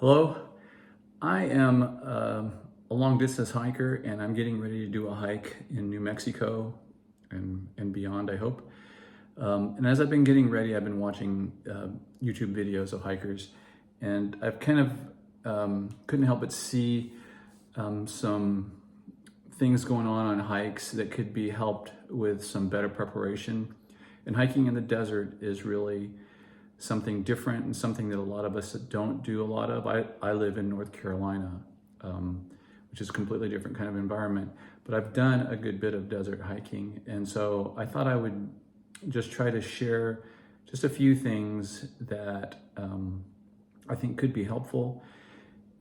Hello, I am a long distance hiker and I'm getting ready to do a hike in New Mexico and beyond, I hope. And as I've been getting ready, I've been watching YouTube videos of hikers, and I've kind of couldn't help but see some things going on hikes that could be helped with some better preparation. And hiking in the desert is really something different and something that a lot of us don't do a lot of. I live in North Carolina, which is a completely different kind of environment, but I've done a good bit of desert hiking. And so I thought I would just try to share just a few things that I think could be helpful.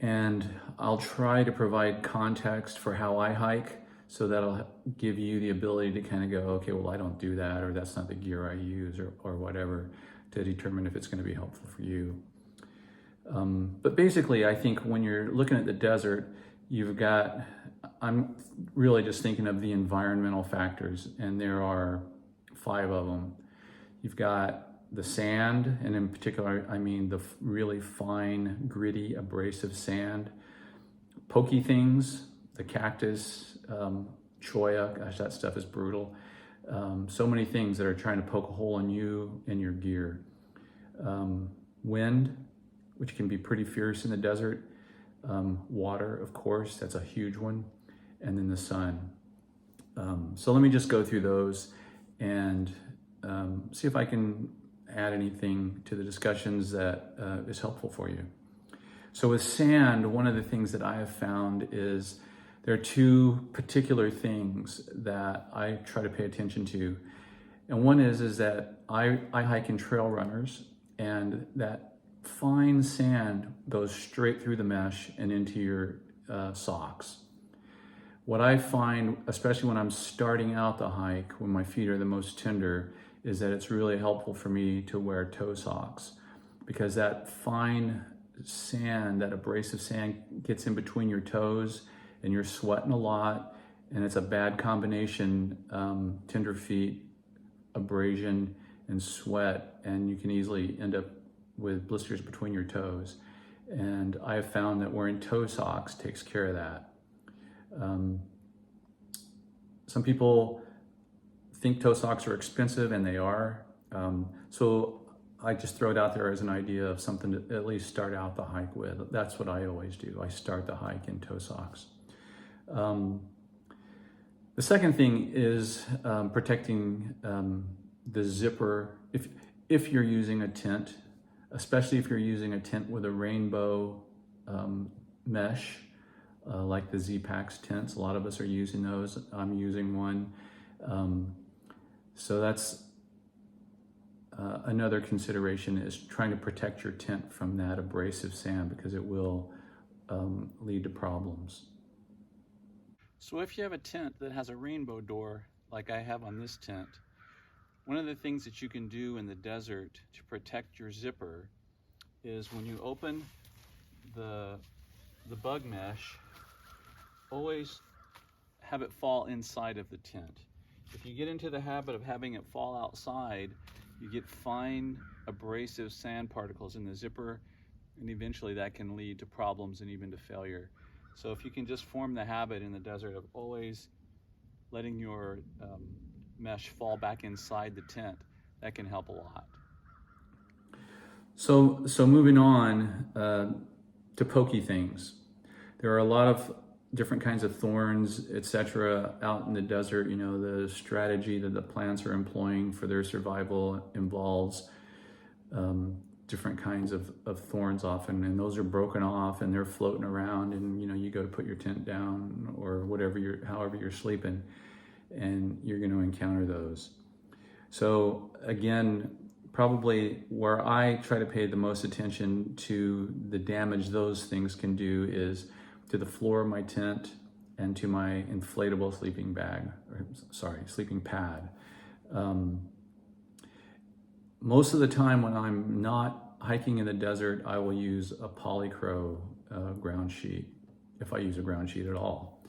And I'll try to provide context for how I hike, so that'll give you the ability to kind of go, okay, well, I don't do that, or that's not the gear I use, or whatever, to determine if it's going to be helpful for you. But basically, I think when you're looking at the desert, I'm really just thinking of the environmental factors, and there are 5 of them. You've got the sand, and in particular, I mean the really fine, gritty, abrasive sand. Pokey things, the cactus, cholla, gosh, that stuff is brutal. So many things that are trying to poke a hole in you and your gear. Wind, which can be pretty fierce in the desert. Water, of course, that's a huge one. And then the sun. So let me just go through those and see if I can add anything to the discussions that is helpful for you. So with sand, one of the things that I have found is there are 2 particular things that I try to pay attention to. And one is that I hike in trail runners, and that fine sand goes straight through the mesh and into your socks. What I find, especially when I'm starting out the hike, when my feet are the most tender, is that it's really helpful for me to wear toe socks, because that fine sand, that abrasive sand, gets in between your toes and you're sweating a lot, and it's a bad combination, tender feet, abrasion, and sweat, and you can easily end up with blisters between your toes. And I have found that wearing toe socks takes care of that. Some people think toe socks are expensive, and they are. So I just throw it out there as an idea of something to at least start out the hike with. That's what I always do. I start the hike in toe socks. The second thing is protecting the zipper. If you're using a tent, especially if you're using a tent with a rainbow mesh, like the Z-Packs tents, a lot of us are using those. I'm using one. So that's another consideration, is trying to protect your tent from that abrasive sand, because it will lead to problems. So if you have a tent that has a rainbow door, like I have on this tent, one of the things that you can do in the desert to protect your zipper is, when you open the bug mesh, always have it fall inside of the tent. If you get into the habit of having it fall outside, you get fine abrasive sand particles in the zipper, and eventually that can lead to problems and even to failure. So if you can just form the habit in the desert of always letting your mesh fall back inside the tent, that can help a lot. So moving on to pokey things. There are a lot of different kinds of thorns, etc., out in the desert. You know, the strategy that the plants are employing for their survival involves different kinds of thorns often, and those are broken off and they're floating around, and you go to put your tent down or however you're sleeping, and you're going to encounter those. So again, probably where I try to pay the most attention to the damage those things can do is to the floor of my tent and to my inflatable sleeping pad. Most of the time when I'm not hiking in the desert, I will use a polycro ground sheet, if I use a ground sheet at all.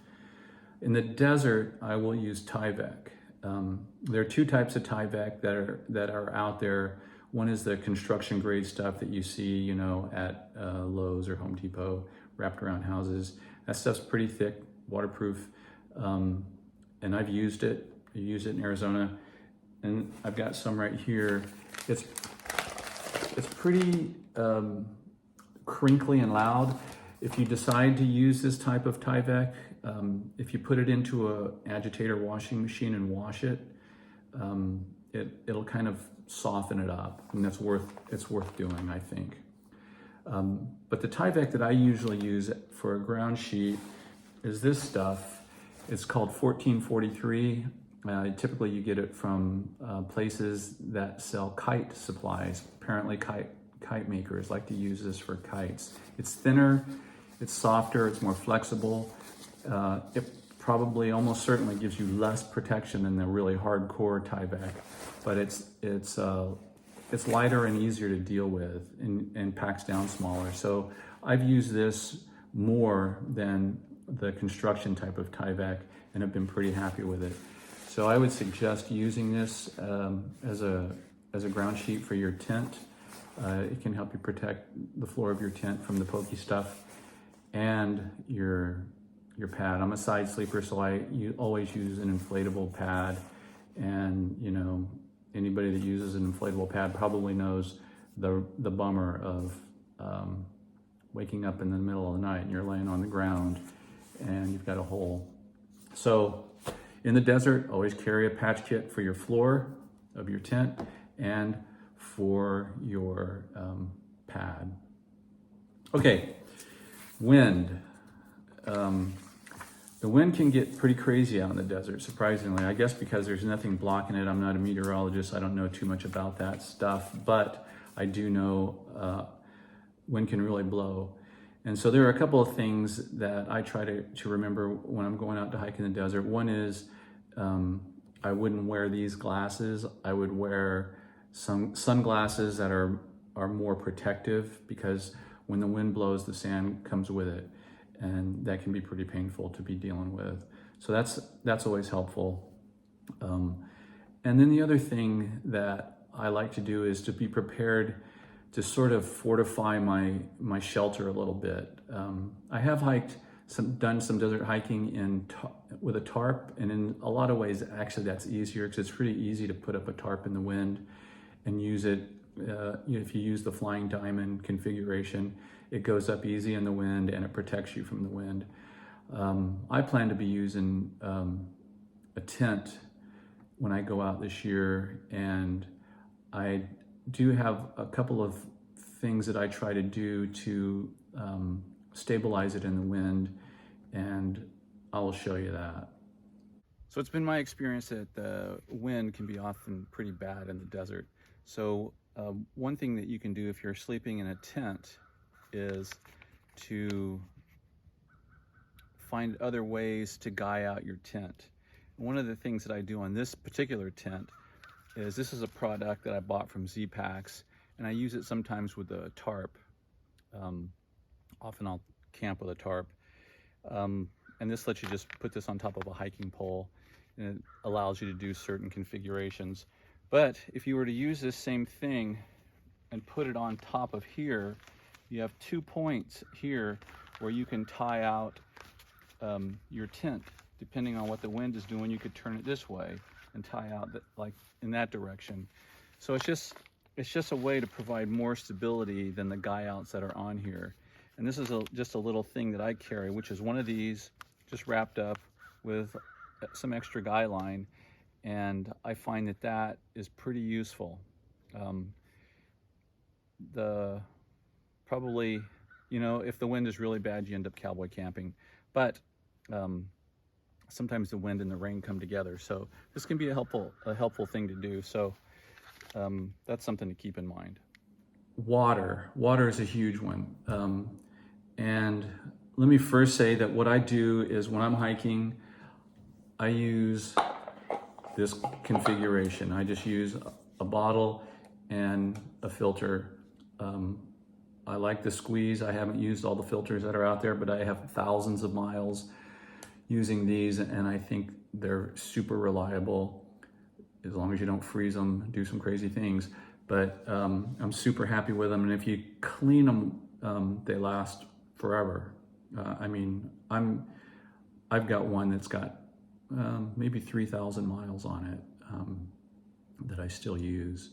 In the desert, I will use Tyvek. There are 2 types of Tyvek that are out there. One is the construction grade stuff that you see, you know, at Lowe's or Home Depot, wrapped around houses. That stuff's pretty thick, waterproof, and I've used it. I use it in Arizona, and I've got some right here. It's pretty crinkly and loud. If you decide to use this type of Tyvek, if you put it into a agitator washing machine and wash it, it'll kind of soften it up, and it's worth doing, I think. But the Tyvek that I usually use for a ground sheet is this stuff. It's called 1443. Typically you get it from places that sell kite supplies. Apparently kite makers like to use this for kites. It's thinner, it's softer, it's more flexible. It probably almost certainly gives you less protection than the really hardcore Tyvek, but it's lighter and easier to deal with, and packs down smaller. So I've used this more than the construction type of Tyvek and have been pretty happy with it. So I would suggest using this as a ground sheet for your tent. It can help you protect the floor of your tent from the pokey stuff and your pad. I'm a side sleeper, so I always use an inflatable pad, and you know, anybody that uses an inflatable pad probably knows the bummer of waking up in the middle of the night and you're laying on the ground and you've got a hole. So in the desert, always carry a patch kit for your floor of your tent and for your pad. Okay, wind. The wind can get pretty crazy out in the desert, surprisingly. I guess because there's nothing blocking it. I'm not a meteorologist. I don't know too much about that stuff, but I do know wind can really blow. And so there are a couple of things that I try to remember when I'm going out to hike in the desert. One is I wouldn't wear these glasses. I would wear some sunglasses that are more protective, because when the wind blows, the sand comes with it, and that can be pretty painful to be dealing with. So that's always helpful. And then the other thing that I like to do is to be prepared to sort of fortify my shelter a little bit. I have done some desert hiking with a tarp, and in a lot of ways, actually that's easier, because it's pretty easy to put up a tarp in the wind and use it. If you use the flying diamond configuration, it goes up easy in the wind and it protects you from the wind. I plan to be using a tent when I go out this year, and I do have a couple of things that I try to do to stabilize it in the wind, and I will show you that. So it's been my experience that the wind can be often pretty bad in the desert. So one thing that you can do if you're sleeping in a tent is to find other ways to guy out your tent. One of the things that I do on this particular tent is, this is a product that I bought from Z-Packs, and I use it sometimes with a tarp. Often I'll camp with a tarp. And this lets you just put this on top of a hiking pole, and it allows you to do certain configurations. But if you were to use this same thing and put it on top of here, you have 2 points here where you can tie out your tent. Depending on what the wind is doing, you could turn it this way and tie out like in that direction. So it's just a way to provide more stability than the guy outs that are on here. And this is just a little thing that I carry, which is one of these just wrapped up with some extra guy line, and I find that is pretty useful. Probably, you know, if the wind is really bad, you end up cowboy camping, but sometimes the wind and the rain come together, so this can be a helpful thing to do. So that's something to keep in mind. Water is a huge one. And let me first say that what I do is, when I'm hiking, I use this configuration. I just use a bottle and a filter. I like the squeeze. I haven't used all the filters that are out there, but I have thousands of miles using these, and I think they're super reliable, as long as you don't freeze them, do some crazy things. but I'm super happy with them. And if you clean them, they last forever. I mean, I've got one that's got maybe 3,000 miles on it that I still use.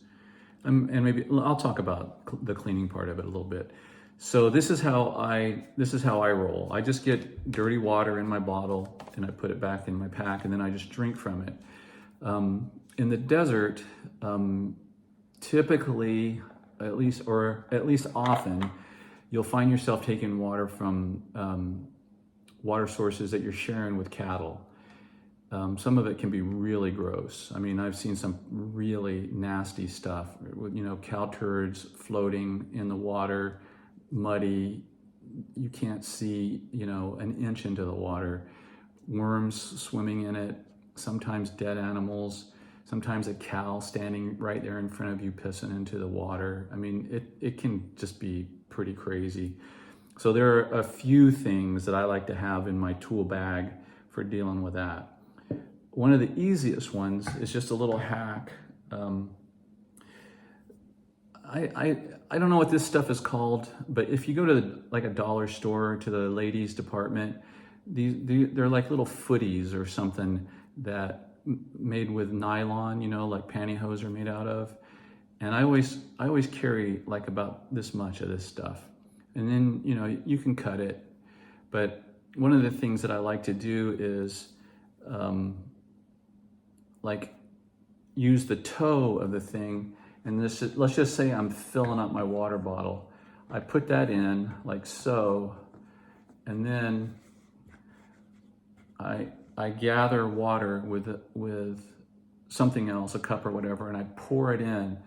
And maybe I'll talk about the cleaning part of it a little bit. So this is how I roll. I just get dirty water in my bottle and I put it back in my pack, and then I just drink from it. In the desert, typically, at least often, you'll find yourself taking water from water sources that you're sharing with cattle. Some of it can be really gross. I mean, I've seen some really nasty stuff, cow turds floating in the water, muddy. You can't see, an inch into the water. Worms swimming in it, sometimes dead animals, sometimes a cow standing right there in front of you pissing into the water. I mean, it can just be pretty crazy. So there are a few things that I like to have in my tool bag for dealing with that. One of the easiest ones is just a little hack. I don't know what this stuff is called, but if you go to like a dollar store, to the ladies department, they're like little footies or something that made with nylon, like pantyhose are made out of. And I always carry like about this much of this stuff. And then, you can cut it. But one of the things that I like to do is like use the toe of the thing. And let's just say I'm filling up my water bottle. I put that in like so, and then I gather water with something else, a cup or whatever, and I pour it in.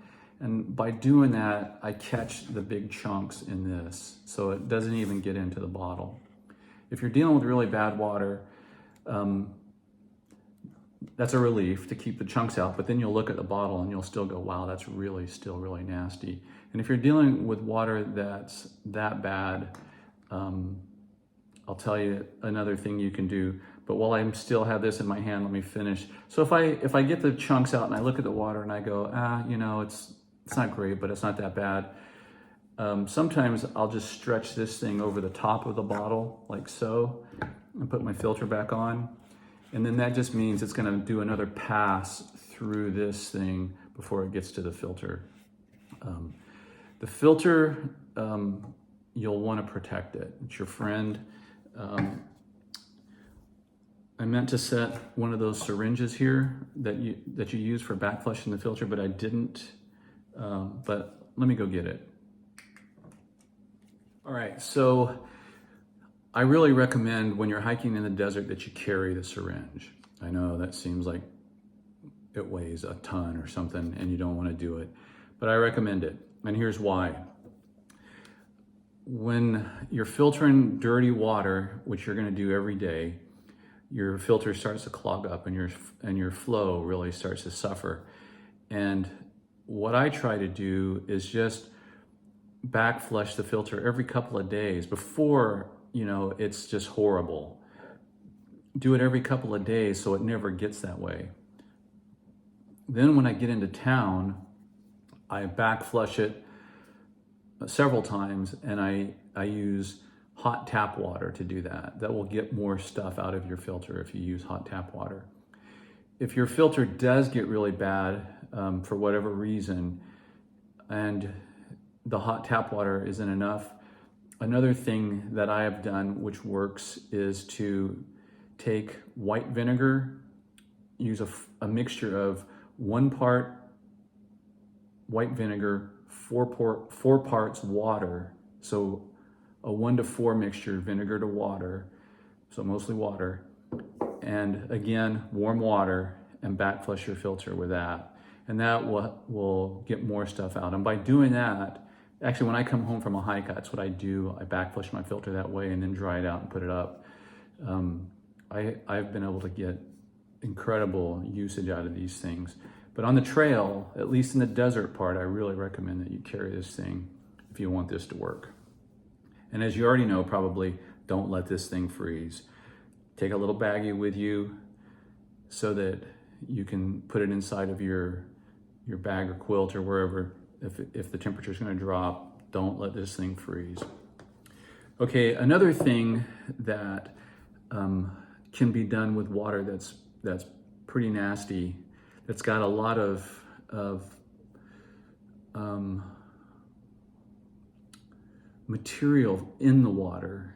And by doing that, I catch the big chunks in this, so it doesn't even get into the bottle. If you're dealing with really bad water, that's a relief to keep the chunks out, but then you'll look at the bottle and you'll still go, wow, that's still really nasty. And if you're dealing with water that's that bad, I'll tell you another thing you can do. But while I still have this in my hand, let me finish. So if I get the chunks out and I look at the water and I go, it's not great, but it's not that bad. Sometimes I'll just stretch this thing over the top of the bottle like so and put my filter back on. And then that just means it's gonna do another pass through this thing before it gets to the filter. The filter, you'll wanna protect it. It's your friend. I meant to set one of those syringes here that you use for back flushing the filter, but I didn't. But let me go get it. All right, so I really recommend when you're hiking in the desert that you carry the syringe. I know that seems like it weighs a ton or something and you don't want to do it, but I recommend it. And here's why. When you're filtering dirty water, which you're going to do every day, your filter starts to clog up and your flow really starts to suffer. And what I try to do is just back flush the filter every couple of days before, it's just horrible. Do it every couple of days so it never gets that way. Then when I get into town, I back flush it several times, and I use hot tap water to do that. That will get more stuff out of your filter if you use hot tap water. If your filter does get really bad for whatever reason, and the hot tap water isn't enough, another thing that I have done which works is to take white vinegar, use a mixture of 1 part white vinegar, 4 parts water, so a 1 to 4 mixture, vinegar to water, so mostly water, and again, warm water, and back flush your filter with that. And that will get more stuff out. And by doing that, actually when I come home from a hike, that's what I do. I back flush my filter that way and then dry it out and put it up. I've been able to get incredible usage out of these things. But on the trail, at least in the desert part, I really recommend that you carry this thing if you want this to work. And as you already know, probably, don't let this thing freeze. Take a little baggie with you so that you can put it inside of your bag or quilt or wherever if the temperature is going to drop, don't let this thing freeze. Okay, another thing that can be done with water that's pretty nasty, that's got a lot of material in the water.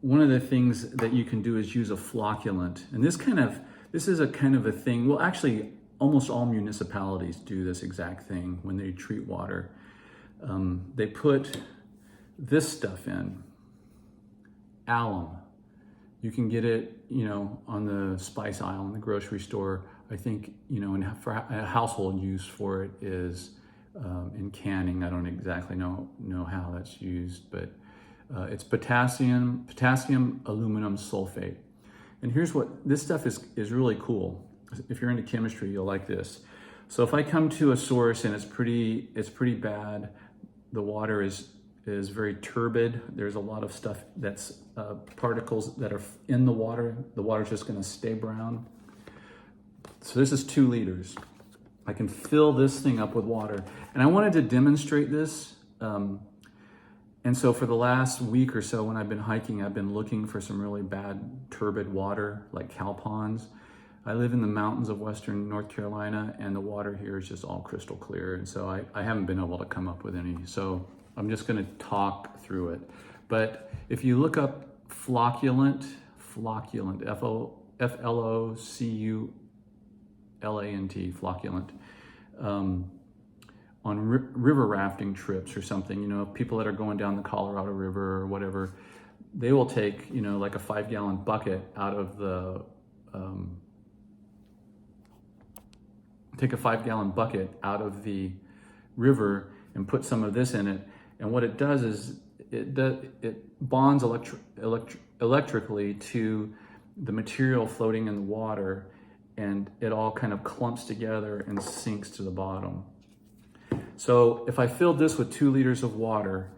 One of the things that you can do is use a flocculant, and this is a kind of a thing. Well, actually, almost all municipalities do this exact thing when they treat water. They put this stuff in, alum. You can get it, on the spice aisle in the grocery store. I think, and for a household use for it is in canning. I don't exactly know how that's used, but it's potassium aluminum sulfate. And here's what this stuff is really cool. If you're into chemistry, you'll like this. So if I come to a source and it's pretty bad, the water is very turbid. There's a lot of stuff that's particles that are in the water. The water's just going to stay brown. So this is 2 liters. I can fill this thing up with water. And I wanted to demonstrate this. And so for the last week or so when I've been hiking, I've been looking for some really bad turbid water, like cow ponds. I live in the mountains of western North Carolina, and the water here is just all crystal clear. And so I haven't been able to come up with any. So I'm just going to talk through it. But if you look up flocculant, F-L-O-C-U-L-A-N-T, flocculant, on river rafting trips or something, people that are going down the Colorado River or whatever, they will take, like a 5-gallon bucket out of the, river and put some of this in it. And what it does is it bonds electrically to the material floating in the water, and it all kind of clumps together and sinks to the bottom. So if I filled this with 2 liters of water,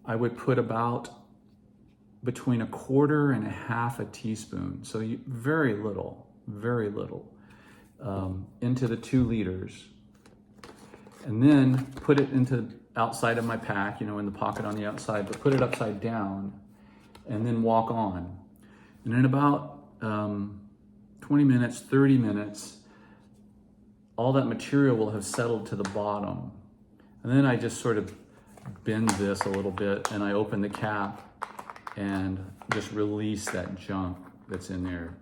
I would put about between 1/4 and 1/2 teaspoon, so very little, into the 2 liters. And then put it into outside of my pack, in the pocket on the outside, but put it upside down and then walk on. And in about 20 minutes, 30 minutes, all that material will have settled to the bottom. And then I just sort of bend this a little bit and I open the cap and just release that junk that's in there.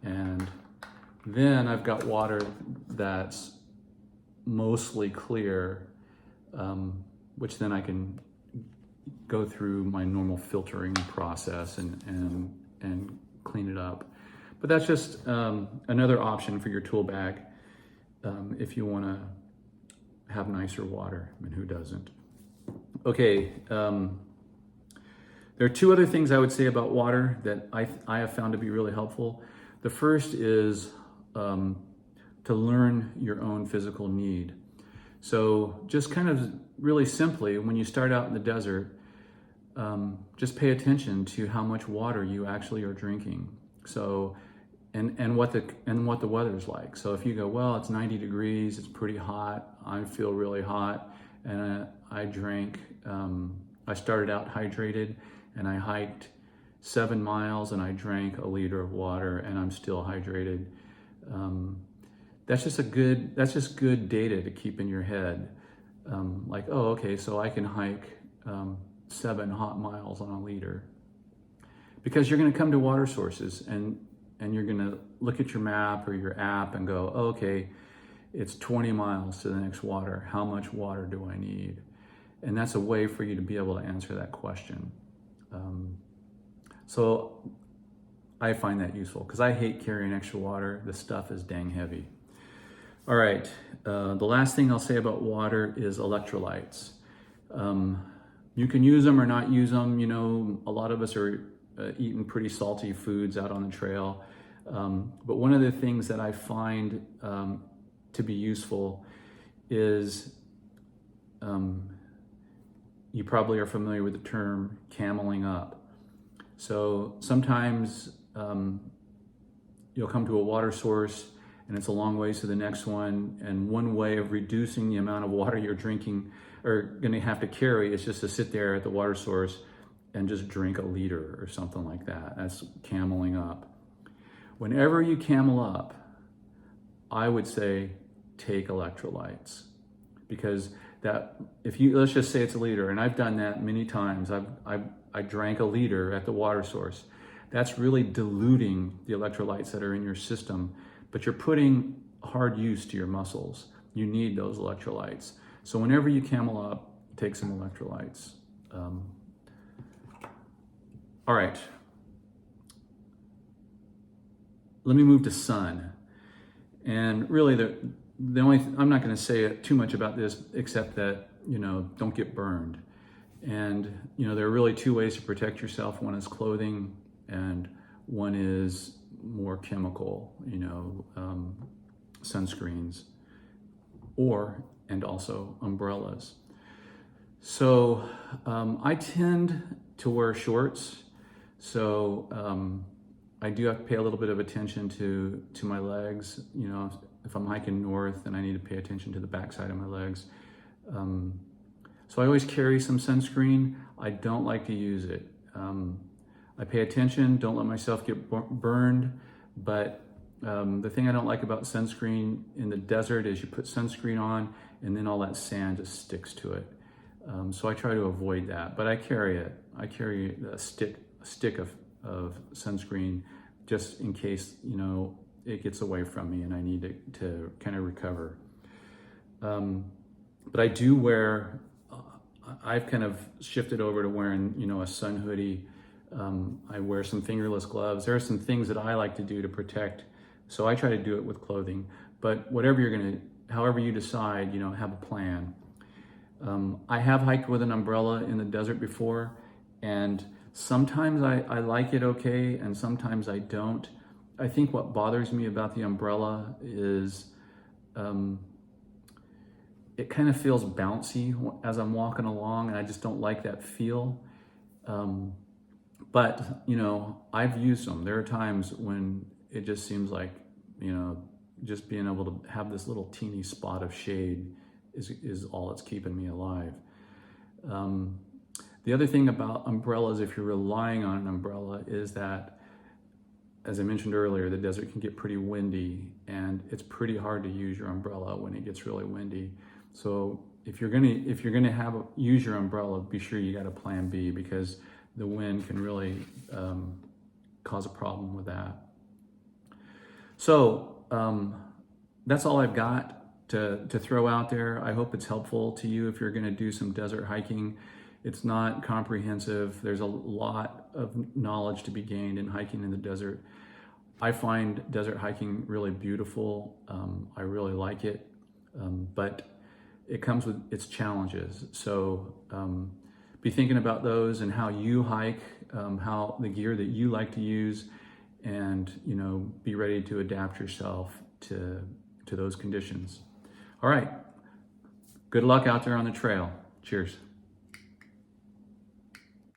And then I've got water that's mostly clear, which then I can go through my normal filtering process and clean it up. But that's just another option for your tool bag if you want to have nicer water. I mean, who doesn't? Okay, there are 2 other things I would say about water that I have found to be really helpful. The first is to learn your own physical need. So just kind of really simply, when you start out in the desert, just pay attention to how much water you actually are drinking. So, and what the weather's like. So if you go, well, it's 90 degrees, it's pretty hot, I feel really hot, and I drank, I started out hydrated, and I hiked 7 miles, and I drank 1 liter of water, and I'm still hydrated. That's just good data to keep in your head. Like, oh, okay, so I can hike 7 hot miles on 1 liter. Because you're going to come to water sources and you're going to look at your map or your app and go, oh, okay, it's 20 miles to the next water. How much water do I need? And that's a way for you to be able to answer that question. So I find that useful because I hate carrying extra water. The stuff is dang heavy. All right, the last thing I'll say about water is electrolytes. You can use them or not use them. A lot of us are eating pretty salty foods out on the trail. But one of the things that I find to be useful is, you probably are familiar with the term cameling up. So sometimes you'll come to a water source and it's a long ways to the next one. And one way of reducing the amount of water you're drinking or going to have to carry is just to sit there at the water source and just drink a liter or something like that. That's cameling up. Whenever you camel up, I would say take electrolytes, because that, if you, let's just say it's a liter, and I've done that many times. I drank a liter at the water source. That's really diluting the electrolytes that are in your system, but you're putting hard use to your muscles. You need those electrolytes. So whenever you camel up, take some electrolytes. All right. Let me move to sun. And really the only, I'm not going to say too much about this except that, don't get burned. And, there are really two ways to protect yourself. One is clothing and one is more chemical, sunscreens and also umbrellas. So I tend to wear shorts. So I do have to pay a little bit of attention to my legs. If I'm hiking north, then I need to pay attention to the backside of my legs. So I always carry some sunscreen. I don't like to use it. I pay attention, don't let myself get burned. But the thing I don't like about sunscreen in the desert is you put sunscreen on and then all that sand just sticks to it. So I try to avoid that, but I carry it. I carry a stick of sunscreen just in case, it gets away from me and I need to kind of recover. But I do wear, I've kind of shifted over to wearing, a sun hoodie. I wear some fingerless gloves. There are some things that I like to do to protect. So I try to do it with clothing, but however you decide, have a plan. I have hiked with an umbrella in the desert before, and sometimes I like it okay, and sometimes I don't. I think what bothers me about the umbrella is it kind of feels bouncy as I'm walking along, and I just don't like that feel. But, I've used them. There are times when it just seems like, just being able to have this little teeny spot of shade is all that's keeping me alive. The other thing about umbrellas, if you're relying on an umbrella, is that, as I mentioned earlier, the desert can get pretty windy, and it's pretty hard to use your umbrella when it gets really windy. So if you're gonna use your umbrella, be sure you got a plan B, because the wind can really cause a problem with that. So that's all I've got to throw out there. I hope it's helpful to you if you're gonna do some desert hiking. It's not comprehensive. There's a lot of knowledge to be gained in hiking in the desert. I find desert hiking really beautiful. I really like it, but it comes with its challenges. So be thinking about those and how you hike, how the gear that you like to use, and be ready to adapt yourself to those conditions. All right, good luck out there on the trail. Cheers.